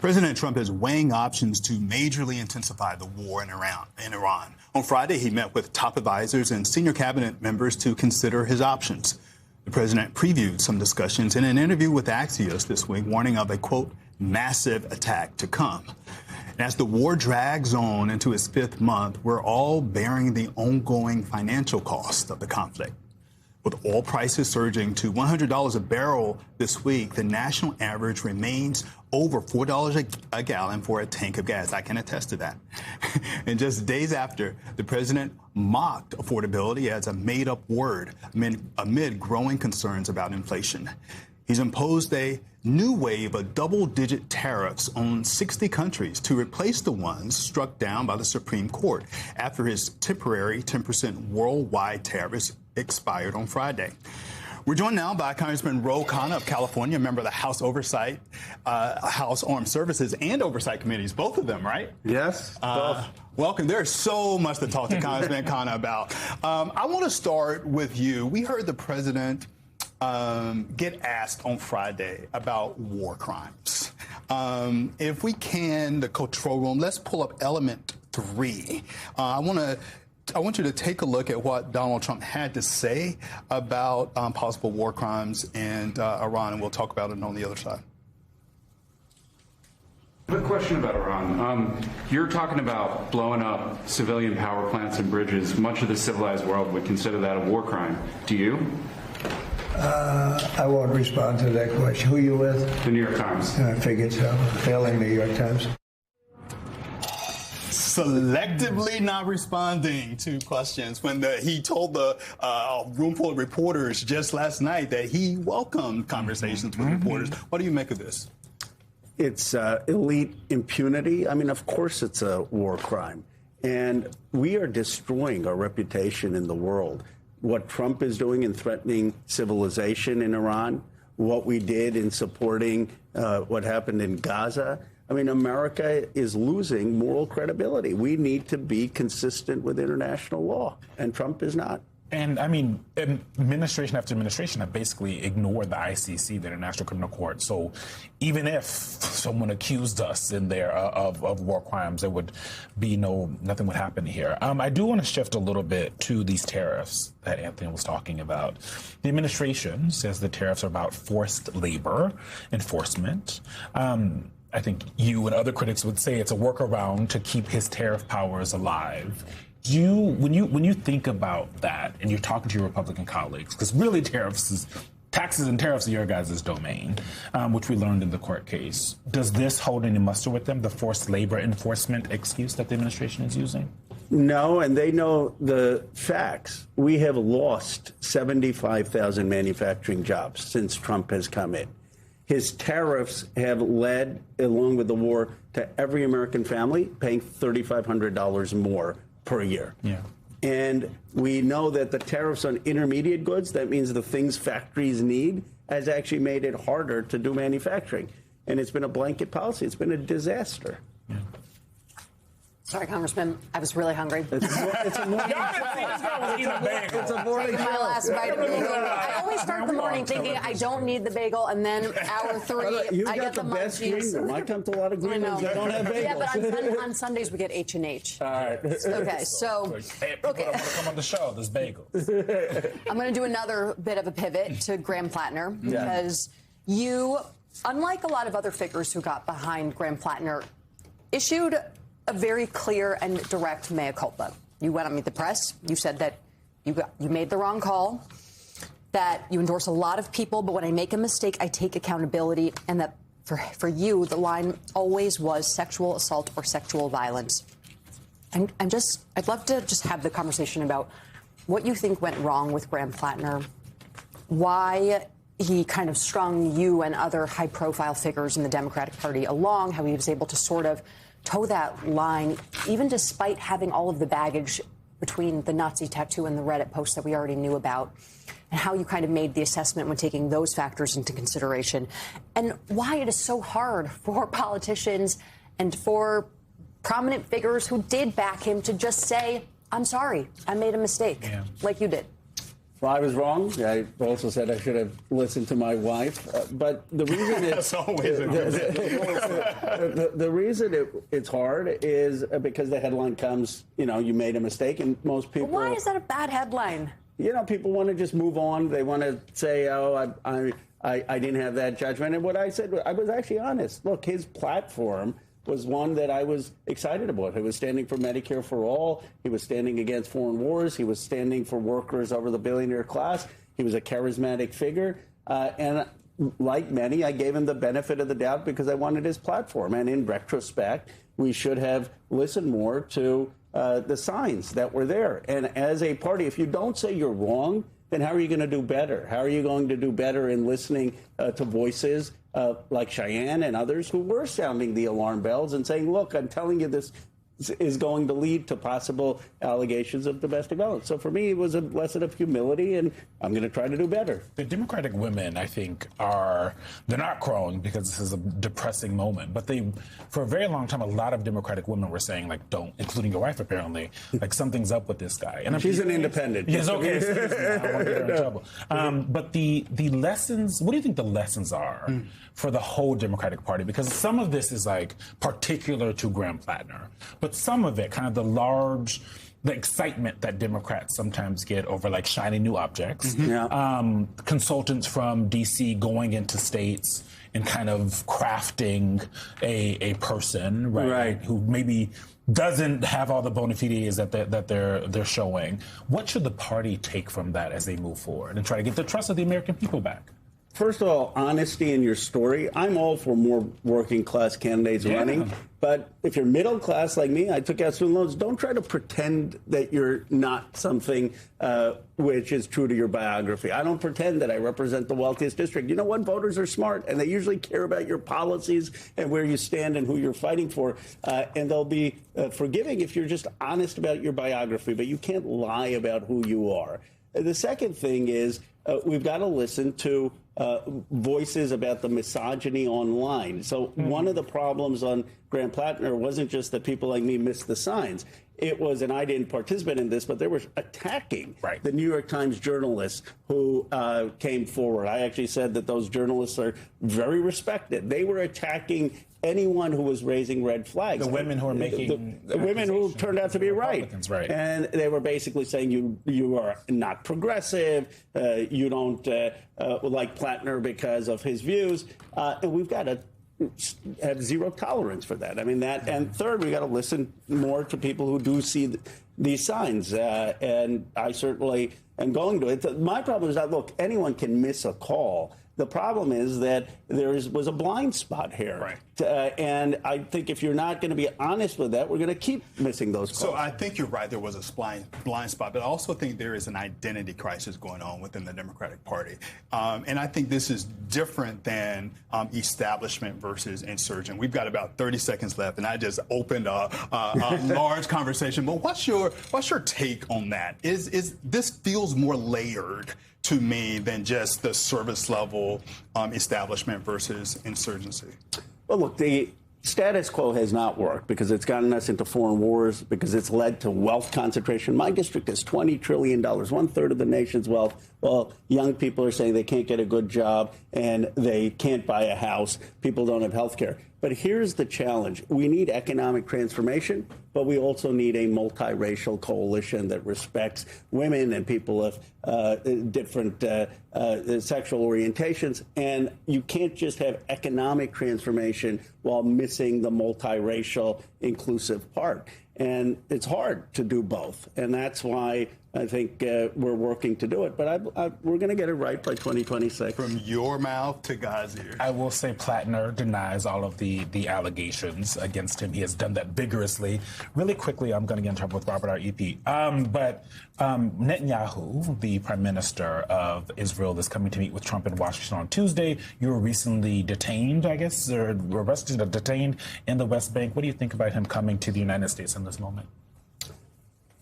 President Trump is weighing options to majorly intensify the war in Iran. On Friday, he met with top advisors and senior cabinet members to consider his options. The president previewed some discussions in an interview with Axios this week, warning of a, quote, massive attack to come. And as the war drags on into its fifth month, we're all bearing the ongoing financial cost of the conflict. With oil prices surging to $100 a barrel this week, the national average remains over $4 a gallon for a tank of gas. I can attest to that. And just days after, the president mocked affordability as a made-up word amid growing concerns about inflation. He's imposed a new wave of double-digit tariffs on 60 countries to replace the ones struck down by the Supreme Court after his temporary 10% worldwide tariffs expired on Friday. We're joined now by Congressman Ro Khanna of California, a member of the House Oversight, House Armed Services and Oversight Committees, both of them, right? Yes, both. Welcome. There's so much to talk to Congressman Khanna about. I want to start with you. We heard the president get asked on Friday about war crimes. If we can, the control room, let's pull up element 3. I want you to take a look at what Donald Trump had to say about possible war crimes in Iran, and we'll talk about it on the other side. I have a question about Iran. You're talking about blowing up civilian power plants and bridges. Much of the civilized world would consider that a war crime. Do you? I won't respond to that question. Who are you with? The New York Times. I figured so. Failing New York Times. Selectively not responding to questions when he told the room full of reporters just last night that he welcomed conversations with reporters. What do you make of this? It's elite impunity. I mean, of course it's a war crime. And we are destroying our reputation in the world. What Trump is doing in threatening civilization in Iran, what we did in supporting what happened in Gaza. I mean, America is losing moral credibility. We need to be consistent with international law, and Trump is not. And I mean, administration after administration have basically ignored the ICC, the International Criminal Court. So even if someone accused us in there of war crimes, there would be nothing would happen here. I do want to shift a little bit to these tariffs that Anthony was talking about. The administration says the tariffs are about forced labor enforcement. I think you and other critics would say it's a workaround to keep his tariff powers alive. When you think about that and you're talking to your Republican colleagues, because really taxes and tariffs are your guys' domain, which we learned in the court case, does this hold any muster with them, the forced labor enforcement excuse that the administration is using? No, and they know the facts. We have lost 75,000 manufacturing jobs since Trump has come in. His tariffs have led, along with the war, to every American family paying $3,500 more per year. Yeah. And we know that the tariffs on intermediate goods, that means the things factories need, has actually made it harder to do manufacturing. And it's been a blanket policy. It's been a disaster. Yeah. Sorry, Congressman. I was really hungry. It's a morning It's a morning my last bite of bagel. I always start the morning thinking I don't need the bagel, and then hour 3, I get the best green munchies. room. I come to a lot of green rooms that don't have bagels. Yeah, but on Sundays we get H&H. All right. Okay, so hey, people that want to come on the show, there's bagels. I'm going to do another bit of a pivot to Graham Plattner, because you, unlike a lot of other figures who got behind Graham Plattner, issued a very clear and direct mea culpa. You went on Meet the Press. You said that you made the wrong call, that you endorse a lot of people, but when I make a mistake, I take accountability, and that for you, the line always was sexual assault or sexual violence. I'd love to just have the conversation about what you think went wrong with Graham Plattner, why he kind of strung you and other high-profile figures in the Democratic Party along, how he was able to sort of toe that line, even despite having all of the baggage between the Nazi tattoo and the Reddit post that we already knew about, and how you kind of made the assessment when taking those factors into consideration, and why it is so hard for politicians and for prominent figures who did back him to just say, I'm sorry, I made a mistake, like you did. Well, I was wrong. I also said I should have listened to my wife. But the reason it's the reason it's hard is because the headline comes, you made a mistake, and most people. Why is that a bad headline? People want to just move on. They want to say, "Oh, I didn't have that judgment." And what I said, I was actually honest. Look, his platform was one that I was excited about. He was standing for Medicare for all. He was standing against foreign wars. He was standing for workers over the billionaire class. He was a charismatic figure. And like many, I gave him the benefit of the doubt because I wanted his platform. And in retrospect, we should have listened more to the signs that were there. And as a party, if you don't say you're wrong, then how are you going to do better? How are you going to do better in listening to voices like Cheyenne and others who were sounding the alarm bells and saying, look, I'm telling you this is going to lead to possible allegations of domestic violence. So for me, it was a lesson of humility, and I'm going to try to do better. The Democratic women, I think, they're not crowing because this is a depressing moment, but for a very long time, a lot of Democratic women were saying, like, don't, including your wife, apparently, like, something's up with this guy. And she's an independent. Yes, okay. I won't get her in trouble. But the lessons, what do you think the lessons are for the whole Democratic Party? Because some of this is, like, particular to Graham Plattner, but some of it, kind of the excitement that Democrats sometimes get over, like, shiny new objects. Consultants from D.C. going into states and kind of crafting a person, right, who maybe doesn't have all the bona fides that they're showing. What should the party take from that as they move forward and try to get the trust of the American people back? First of all, honesty in your story. I'm all for more working class candidates running. But if you're middle class like me, I took out student loans, don't try to pretend that you're not something which is true to your biography. I don't pretend that I represent the wealthiest district. You know what? Voters are smart, and they usually care about your policies and where you stand and who you're fighting for. And they'll be forgiving if you're just honest about your biography, but you can't lie about who you are. The second thing is we've got to listen to voices about the misogyny online. So one of the problems on Graham Plattner wasn't just that people like me missed the signs. It was, and I didn't participate in this, but they were attacking the New York Times journalists who came forward. I actually said that those journalists are very respected. They were attacking anyone who was raising red flags. The women who are making the women who turned out to be right. And they were basically saying you are not progressive, you don't like Plattner because of his views, and we've got to have zero tolerance for that. I mean, that, and third, we got to listen more to people who do see these signs, and I certainly am going to it. My problem is that, look, anyone can miss a call. The problem is that there was a blind spot here. And I think if you're not going to be honest with that, we're going to keep missing those calls. So I think you're right. There was a blind spot, but I also think there is an identity crisis going on within the Democratic Party. And I think this is different than establishment versus insurgent. We've got about 30 seconds left, and I just opened a large conversation. But what's your take on that? Is this feels more layered to me than just the service level establishment versus insurgency? Well, look, the status quo has not worked because it's gotten us into foreign wars, because it's led to wealth concentration. My district is $20 trillion, 1/3 of the nation's wealth. Well, young people are saying they can't get a good job and they can't buy a house. People don't have health care. But here's the challenge. We need economic transformation, but we also need a multiracial coalition that respects women and people of different sexual orientations. And you can't just have economic transformation while missing the multiracial inclusive part. And it's hard to do both. And that's why I think we're working to do it. But we're going to get it right by 2026. From your mouth to God's ears. I will say Plattner denies all of the allegations against him. He has done that vigorously. Really quickly, I'm going to get in trouble with Robert, our EP. But Netanyahu, the prime minister of Israel, is coming to meet with Trump in Washington on Tuesday. You were recently detained, I guess, or arrested or detained in the West Bank. What do you think about him coming to the United States in this moment?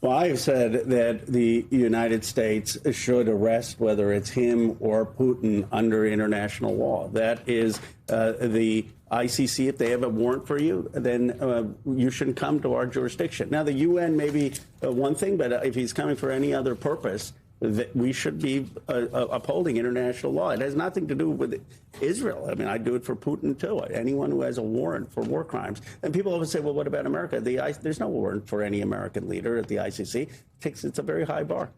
Well, I have said that the United States should arrest whether it's him or Putin under international law. That is the ICC. If they have a warrant for you, then you shouldn't come to our jurisdiction. Now, the UN may be one thing, but if he's coming for any other purpose, that we should be upholding international law. It has nothing to do with Israel. I mean, I do it for Putin, too. Anyone who has a warrant for war crimes. And people always say, well, what about America? There's no warrant for any American leader at the ICC. It's a very high bar.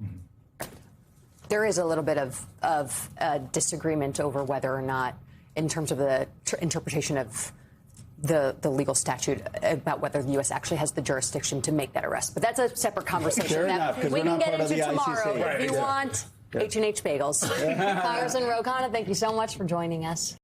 There is a little bit of disagreement over whether or not, in terms of the interpretation of the legal statute, about whether the U.S. actually has the jurisdiction to make that arrest. But that's a separate conversation Fair enough, that 'cause we we're can not get part of into the tomorrow ICC. if you want H&H Bagels. Congressman Ro Khanna, thank you so much for joining us.